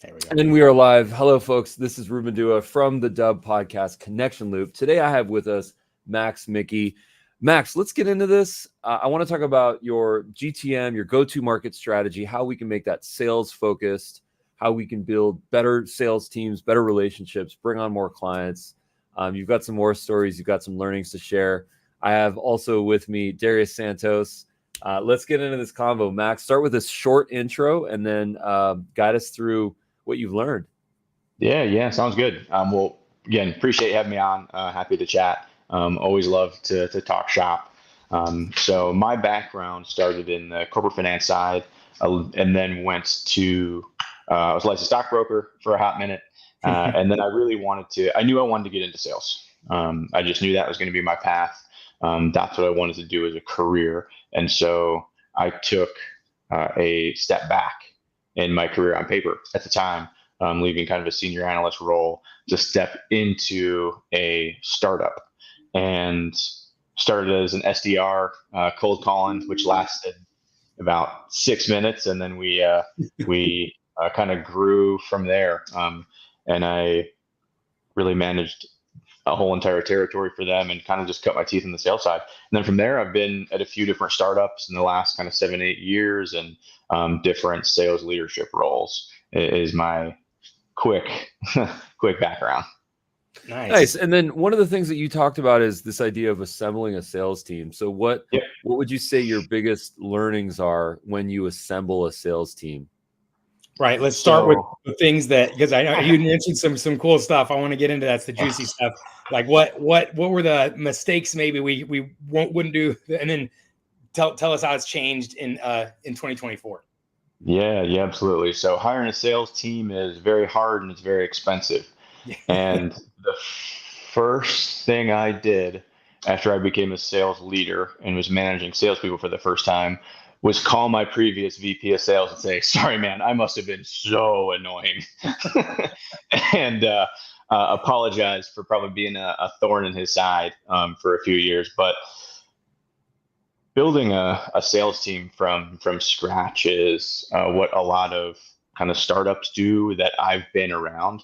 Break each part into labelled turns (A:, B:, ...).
A: There we go.
B: And we are live. Hello, folks. This is Ruben Dua from the Dub Podcast Connection Loop. Today, I have with us Max Mickey. Max, let's get into this. I want to talk about your GTM, your go-to market strategy, how we can make that sales focused, how we can build better sales teams, better relationships, bring on more clients. You've got some more stories. You've got some learnings to share. I have also with me Darius Santos. Let's get into this convo. Max, start with this short intro and then guide us through what you've learned.
C: Yeah, sounds good. Well, again, appreciate you having me on. Happy to chat. Always love to talk shop. So my background started in the corporate finance side, and then went to I was a licensed stockbroker for a hot minute, and then I knew I wanted to get into sales. I just knew that was going to be my path. That's what I wanted to do as a career, and so I took a step back in my career on paper at the time, leaving kind of a senior analyst role to step into a startup, and started as an SDR, cold calling, which lasted about 6 minutes. And then we kind of grew from there. And I really managed a whole entire territory for them and kind of just cut my teeth in the sales side. And then from there, I've been at a few different startups in the last kind of 7-8 years, and different sales leadership roles is my quick background.
B: Nice. And then one of the things that you talked about is this idea of assembling a sales team. So what would you say your biggest learnings are when you assemble a sales team?
A: Right. Let's start with the things because I know you mentioned some cool stuff. I want to get into that's the juicy stuff. Like what were the mistakes maybe we wouldn't do, and then tell us how it's changed in 2024.
C: Yeah, absolutely. So hiring a sales team is very hard and it's very expensive. And the first thing I did after I became a sales leader and was managing salespeople for the first time was call my previous VP of sales and say, "Sorry, man, I must have been so annoying," and apologize for probably being a thorn in his side for a few years. But building a sales team from scratch is what a lot of kind of startups do that I've been around.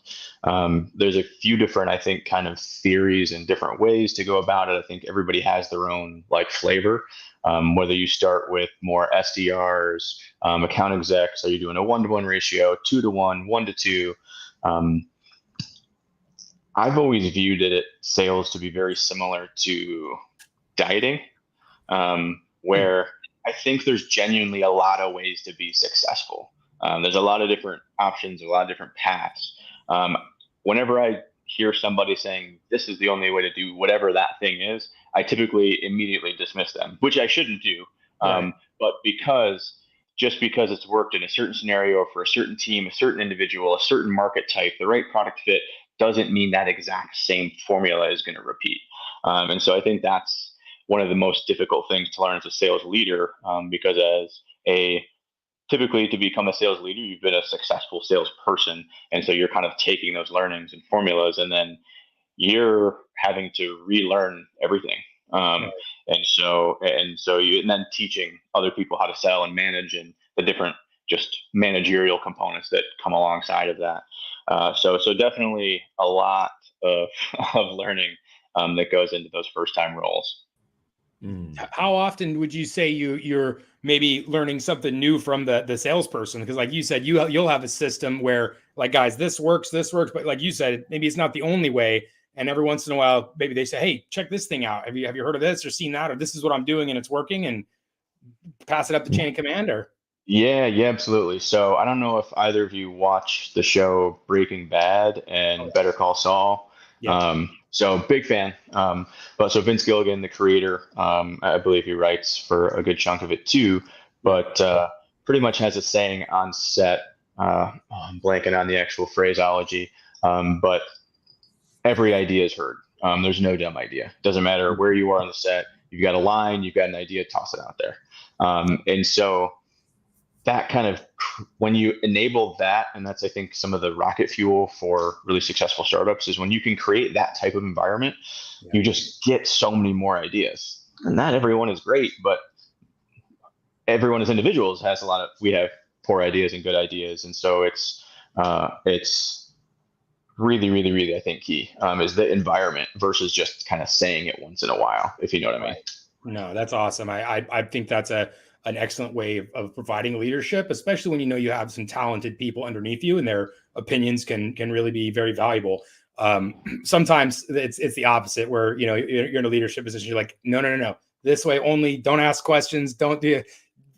C: There's a few different, I think, kind of theories and different ways to go about it. I think everybody has their own like flavor. Whether you start with more SDRs, account execs, are you doing a 1-to-1 ratio, 2-to-1, 1-to-2? I've always viewed sales to be very similar to dieting, where I think there's genuinely a lot of ways to be successful. There's a lot of different options, a lot of different paths. Whenever I hear somebody saying this is the only way to do whatever that thing is, I typically immediately dismiss them, which I shouldn't do. Right. But just because it's worked in a certain scenario for a certain team, a certain individual, a certain market type, the right product fit doesn't mean that exact same formula is going to repeat. And so I think that's one of the most difficult things to learn as a sales leader, because typically to become a sales leader, you've been a successful salesperson. And so you're kind of taking those learnings and formulas, and then you're having to relearn everything. And then teaching other people how to sell and manage, and the different just managerial components that come alongside of that. So definitely a lot of learning that goes into those first time roles.
A: How often would you say you're maybe learning something new from the salesperson? Because like you said, you'll have a system where like, guys, this works, but like you said, maybe it's not the only way. And every once in a while, maybe they say, "Hey, check this thing out. Have you heard of this or seen that? Or this is what I'm doing and it's working," and pass it up the chain of command? Or
C: Yeah, absolutely. So I don't know if either of you watch the show Breaking Bad and Better Call Saul. Yeah. So big fan. But so Vince Gilligan, the creator, I believe he writes for a good chunk of it too, but pretty much has a saying on set. I'm blanking on the actual phraseology, but every idea is heard. There's no dumb idea. Doesn't matter where you are on the set. You've got a line, you've got an idea, toss it out there. And so that kind of, when you enable that, and that's, I think, some of the rocket fuel for really successful startups, is when you can create that type of environment, you just get so many more ideas. And not everyone is great, but everyone as individuals we have poor ideas and good ideas. And so it's it's really, really, really, I think key is the environment versus just kind of saying it once in a while, if you know what I mean.
A: Right. No, that's awesome. I think that's an excellent way of providing leadership, especially when you know you have some talented people underneath you and their opinions can really be very valuable. Sometimes it's the opposite where you're in a leadership position. You're like, no, this way only. Don't ask questions. Don't do.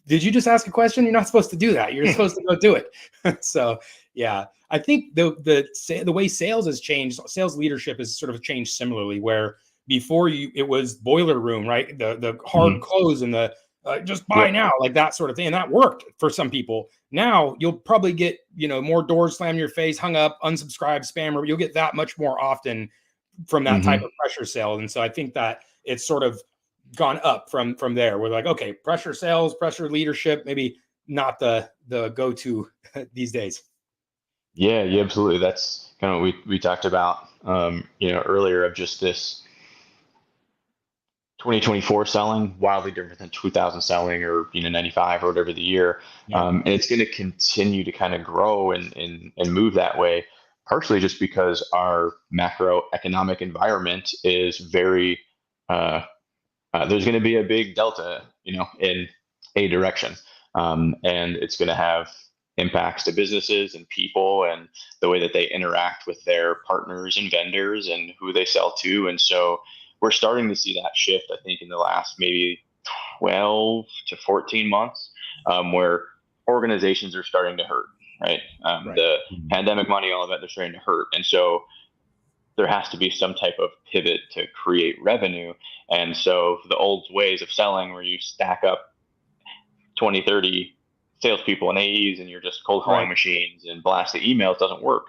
A: Did you just ask a question? You're not supposed to do that. You're supposed to go do it. So yeah, I think the way sales has changed, sales leadership has sort of changed similarly, where before it was boiler room, right? The hard close and the just buy now, like that sort of thing. And that worked for some people. Now you'll probably get, more doors slammed in your face, hung up, unsubscribe, spam, or you'll get that much more often from that type of pressure sale. And so I think that it's sort of gone up from there. We're like, okay, pressure sales, pressure leadership, maybe not the go-to these days.
C: Yeah, absolutely. That's kind of what we talked about, earlier, of just this 2024 selling wildly different than 2000 selling, or 95 or whatever the year. And it's going to continue to kind of grow and move that way, partially just because our macroeconomic environment is very there's going to be a big delta, in a direction. And it's going to have impacts to businesses and people and the way that they interact with their partners and vendors and who they sell to. And so we're starting to see that shift, I think, in the last maybe 12 to 14 months, where organizations are starting to hurt, right? The pandemic money, all of that, they're starting to hurt. And so there has to be some type of pivot to create revenue. And so the old ways of selling, where you stack up 20, 30 salespeople and AEs and you're just cold calling machines and blast the emails, doesn't work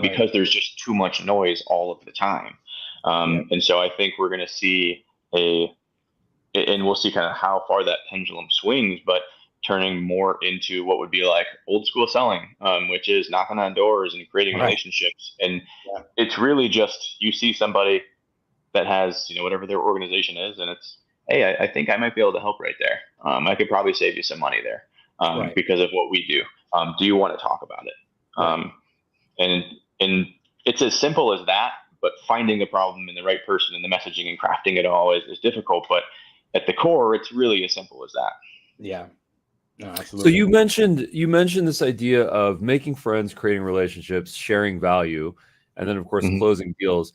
C: because there's just too much noise all of the time. And so I think we're going to see and we'll see kind of how far that pendulum swings, but turning more into what would be like old school selling, which is knocking on doors and creating relationships. And it's really just, you see somebody that has, whatever their organization is, and it's, hey, I think I might be able to help right there. I could probably save you some money there because of what we do. Do you want to talk about it? And it's as simple as that, but finding the problem in the right person and the messaging and crafting it all is difficult. But at the core, it's really as simple as that.
A: Yeah. No, absolutely.
B: So you mentioned this idea of making friends, creating relationships, sharing value, and then of course closing deals.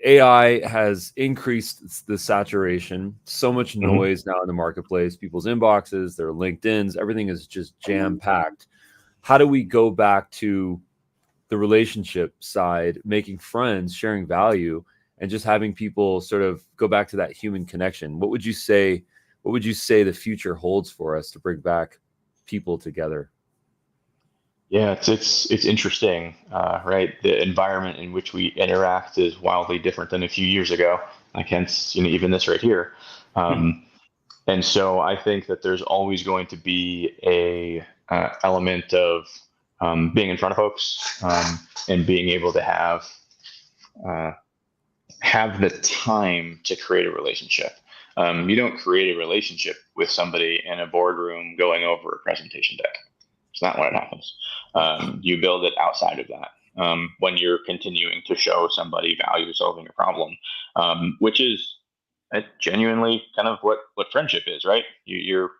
B: AI has increased the saturation, so much noise now in the marketplace, people's inboxes, their LinkedIns, everything is just jam packed. How do we go back to the relationship side, making friends, sharing value, and just having people sort of go back to that human connection? What would you say the future holds for us to bring back people together?
C: Yeah, it's interesting, right? The environment in which we interact is wildly different than a few years ago. Like, hence, even this right here. And so I think that there's always going to be a element of being in front of folks and being able to have the time to create a relationship. You don't create a relationship with somebody in a boardroom going over a presentation deck. It's not when it happens. You build it outside of that when you're continuing to show somebody value solving a problem, which is genuinely kind of what friendship is, right? You're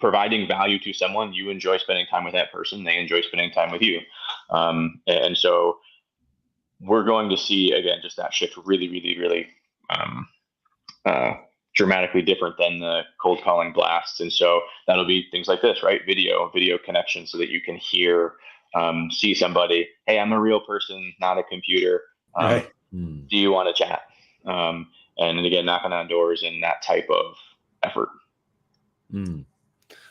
C: providing value to someone. You enjoy spending time with that person. They enjoy spending time with you. And so we're going to see, again, just that shift really, really, really dramatically different than the cold calling blasts. And so that'll be things like this, right? Video connection, so that you can hear, see somebody, hey, I'm a real person, not a computer. Do you want to chat? And again, knocking on doors and that type of effort.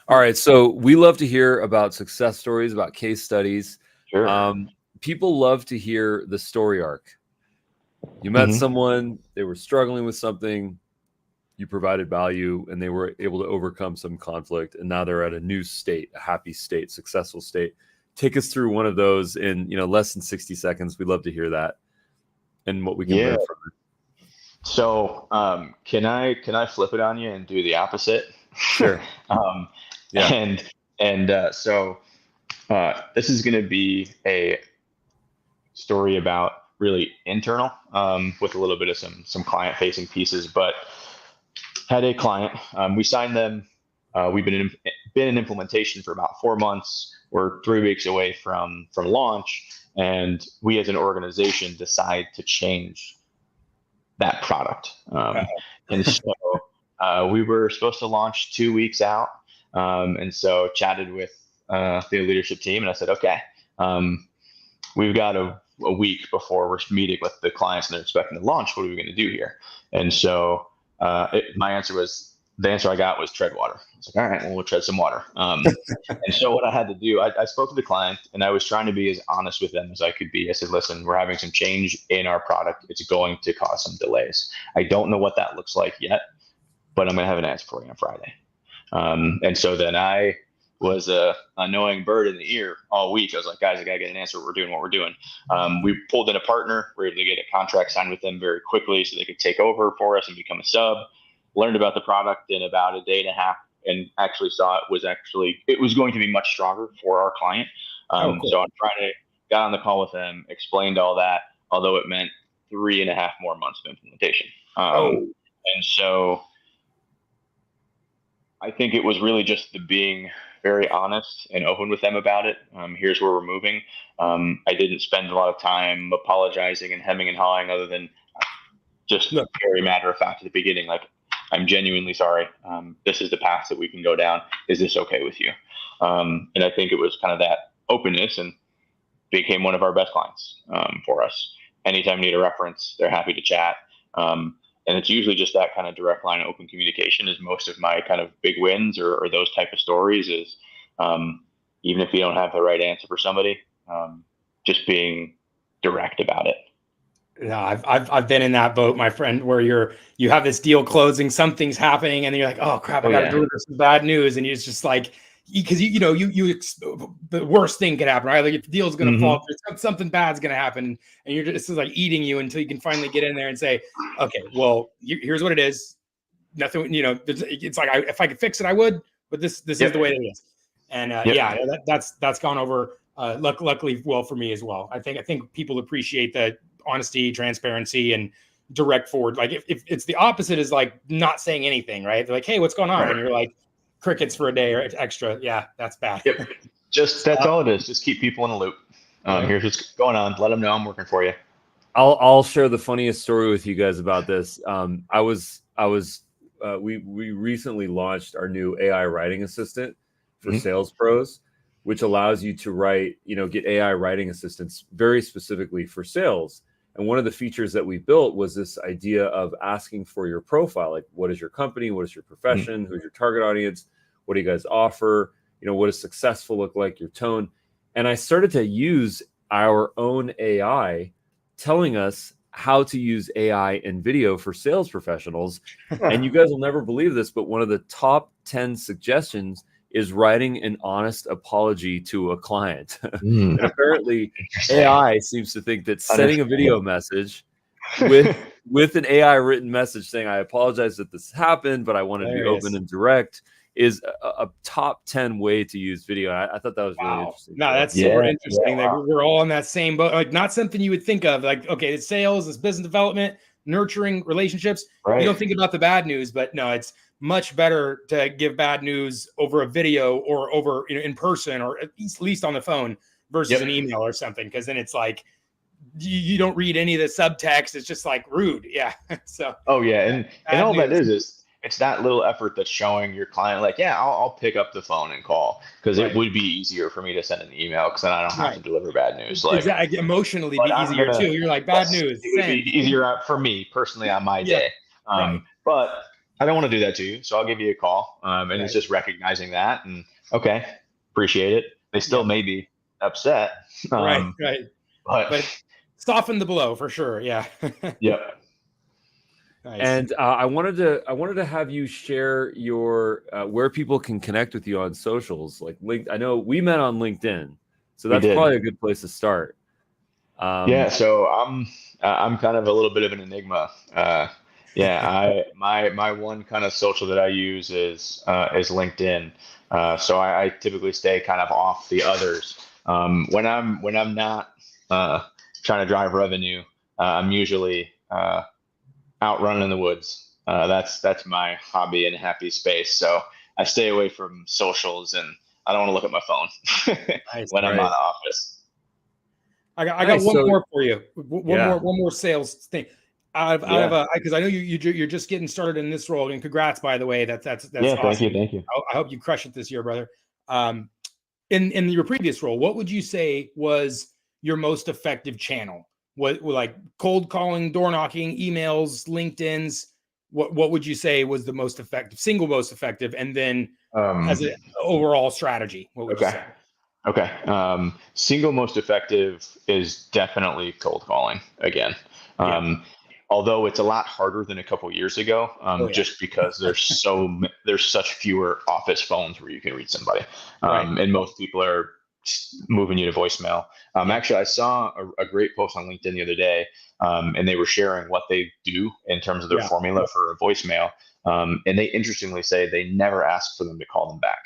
B: All right. So we love to hear about success stories, about case studies.
C: Sure.
B: People love to hear the story arc. You met someone, they were struggling with something, you provided value, and they were able to overcome some conflict, and now they're at a new state, a happy state, successful state. Take us through one of those in less than 60 seconds. We'd love to hear that and what we can learn from it.
C: So can I flip it on you and do the opposite?
B: Sure.
C: So This is going to be a story about really internal, with a little bit of some client facing pieces, but had a client. We signed them. We've been in implementation for about 4 months. We're 3 weeks away from launch, and we as an organization decide to change that product. And so we were supposed to launch 2 weeks out, and so chatted with the leadership team, and I said, okay, we've got a week before we're meeting with the clients and they're expecting to launch. What are we going to do here? And so the answer I got was tread water. I was like, all right, well, we'll tread some water. And so what I had to do, I spoke to the client and I was trying to be as honest with them as I could be. I said, listen, we're having some change in our product. It's going to cause some delays. I don't know what that looks like yet, but I'm going to have an answer for you on Friday. And so then I was a annoying bird in the ear all week. I was like, guys, I got to get an answer. We're doing what we're doing. We pulled in a partner. We were able to get a contract signed with them very quickly so they could take over for us and become a sub. Learned about the product in about a day and a half and actually saw it was going to be much stronger for our client. Cool. So on Friday, got on the call with them, explained all that, although it meant 3.5 more months of implementation. And so I think it was really just the being very honest and open with them about it. Here's where we're moving. I didn't spend a lot of time apologizing and hemming and hawing, other than just very matter of fact at the beginning, like, I'm genuinely sorry. This is the path that we can go down. Is this okay with you? And I think it was kind of that openness, and became one of our best clients for us. Anytime you need a reference, they're happy to chat. And it's usually just that kind of direct line of open communication is most of my kind of big wins or those type of stories is, even if you don't have the right answer for somebody, just being direct about it.
A: No, I've been in that boat, my friend, where you have this deal closing, something's happening, and then you're like, oh crap, I got to deliver some bad news, and it's just like, because the worst thing could happen, right? Like if the deal's going to fall through, something bad's going to happen, and it's like eating you until you can finally get in there and say, okay, well, here's what it is. Nothing, it's like if I could fix it, I would, but this is the way it is. And that's gone over. Luckily, well for me as well. I think people appreciate that honesty, transparency, and direct forward. Like if it's the opposite is like not saying anything, right? They're like, hey, what's going on? Right. And you're like, crickets for a day or extra. Yeah, that's bad.
C: Yep. That's all it is. Just keep people in the loop. Here's what's going on. Let them know I'm working for you.
B: I'll share the funniest story with you guys about this. We recently launched our new AI writing assistant for sales pros, which allows you to write, get AI writing assistants very specifically for sales. And one of the features that we built was this idea of asking for your profile, like what is your company, what is your profession, who's your target audience, what do you guys offer, what does successful look like, your tone. And I started to use our own AI telling us how to use AI in video for sales professionals. And you guys will never believe this, but one of the top 10 suggestions is writing an honest apology to a client. And apparently AI seems to think that sending a video message with an AI written message saying, I apologize that this happened, but I wanted to be open and direct, is a top 10 way to use video. I thought that was really interesting.
A: No, that's super interesting. Like we're all on that same boat. Like not something you would think of. Like, okay, it's sales, it's business development, nurturing relationships. Right. You don't think about the bad news, but no, it's much better to give bad news over a video or over in person, or at least on the phone versus an email or something. Because then it's like you don't read any of the subtext. It's just like rude. Yeah. So.
C: Oh yeah, and all that is it's that little effort that's showing your client like, yeah, I'll pick up the phone and call, because it would be easier for me to send an email because then I don't have to deliver bad news. Like
A: exactly, emotionally be easier too. You're like bad news.
C: It would be easier for me personally on my day. But I don't want to do that to you, so I'll give you a call. And it's just recognizing that, and okay, appreciate it. They still may be upset.
A: Right. But soften the blow for sure. Yeah.
C: Yep.
B: Nice. And I wanted to have you share your where people can connect with you on socials, like I know we met on LinkedIn, so that's probably a good place to start.
C: So I'm kind of a little bit of an enigma Yeah, my one kind of social that I use is LinkedIn. So I typically stay kind of off the others. When I'm not trying to drive revenue, I'm usually out running in the woods. That's my hobby and happy space. So I stay away from socials, and I don't want to look at my phone
A: Nice.
C: when I'm
B: Right.
C: out of office.
A: I got
B: Nice.
A: one
B: So
A: more for you.
B: yeah,
A: One more sales thing.
C: Yeah.
A: Because I know you're just getting started in this role, and congrats, by the way. That's
C: Yeah. Thank you.
A: awesome.
C: Thank you.
A: I hope you crush it this year, brother. In your previous role, what would you say was your most effective channel? What like cold calling, door knocking, emails, LinkedIn's? What would you say was the most effective, single most effective, and then
C: Um,
A: as an overall strategy, what would you
C: okay.
A: say?
C: Okay. Single most effective is definitely cold calling again.
A: Yeah.
C: Um, Although it's a lot harder than a couple years ago,
A: Oh yeah.
C: just because there's such fewer office phones where you can reach somebody,
A: Right.
C: and most people are moving you to voicemail.
A: Yeah.
C: Actually, I saw a great post on LinkedIn the other day, and they were sharing what they do in terms of their
A: Yeah.
C: formula for a voicemail, and they interestingly say they never ask for them to call them back.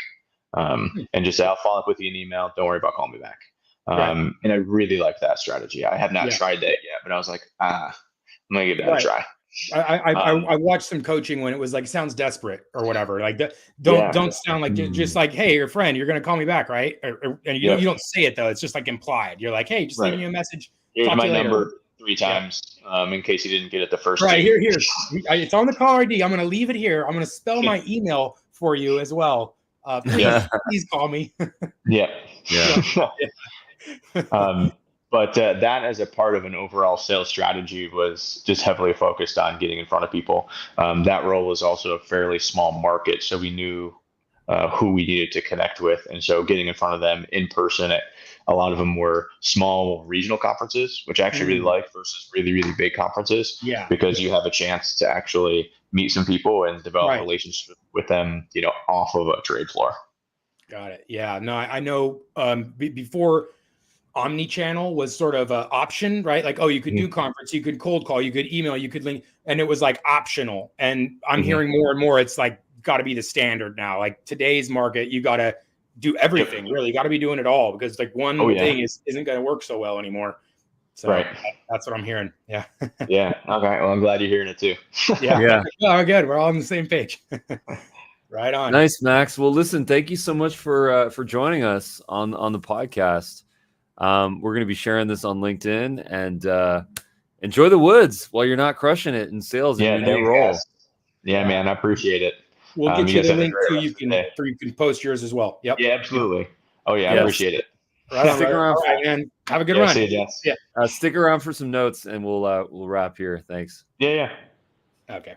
C: And just say, I'll follow up with you an email. Don't worry about calling me back.
A: Right.
C: And I really like that strategy. I have not
A: Yeah.
C: tried that yet, but I was like, I'm gonna give that a
A: Right.
C: try.
A: I watched some coaching when it was like sounds desperate or whatever. Like that,
C: Yeah.
A: don't sound like just like, hey, your friend, you're gonna call me back, right? And
C: Yep.
A: you don't say it though. It's just like implied. You're like, hey, just leaving
C: Right.
A: you a message.
C: Here's
A: Talk
C: my
A: to you later.
C: number 3
A: Yeah.
C: times, in case you didn't get it the first
A: Right
C: two.
A: here. It's on the caller ID. I'm gonna leave it here. I'm gonna spell my email for you as well. Please call me.
C: Yeah.
B: yeah,
C: But that as a part of an overall sales strategy was just heavily focused on getting in front of people. That role was also a fairly small market, so we knew who we needed to connect with, and so getting in front of them in person. A lot of them were small regional conferences, which I actually really like, versus really really big conferences,
A: Yeah.
C: because you have a chance to actually meet some people and develop
A: Right.
C: relationships with them, off of a trade floor.
A: Got it. Yeah. No, I know. Before omni-channel was sort of an option, right? Like, oh, you could do conference, you could cold call, you could email, you could link, and it was like optional. And I'm hearing more and more, it's like got to be the standard now. Like today's market, you got to do everything. Really, you got to be doing it all, because like one thing isn't going to work so well anymore. So
C: Right.
A: that's what I'm hearing. Yeah.
C: Yeah. Okay. Well, I'm glad you're hearing it too.
A: Yeah. Oh, good. We're all on the same page. Right on.
B: Nice, Max. Well, listen, thank you so much for joining us on the podcast. We're going to be sharing this on LinkedIn, and enjoy the woods while you're not crushing it in sales in your new role.
C: Guys. Yeah, man, I appreciate it.
A: We'll get you
C: guys
A: the
C: have a
A: link
C: great
A: so
C: rest
A: you
C: of the day.
A: can post yours as well. Yep.
C: Yeah, absolutely. Oh yeah, I
B: Yes.
C: appreciate it.
A: Right on.
B: Stick around.
A: All right, man. Have a good
C: Yeah,
A: run.
C: see you, Jess.
A: Yeah.
B: Stick around for some notes, and we'll wrap here. Thanks.
C: Yeah.
A: Okay.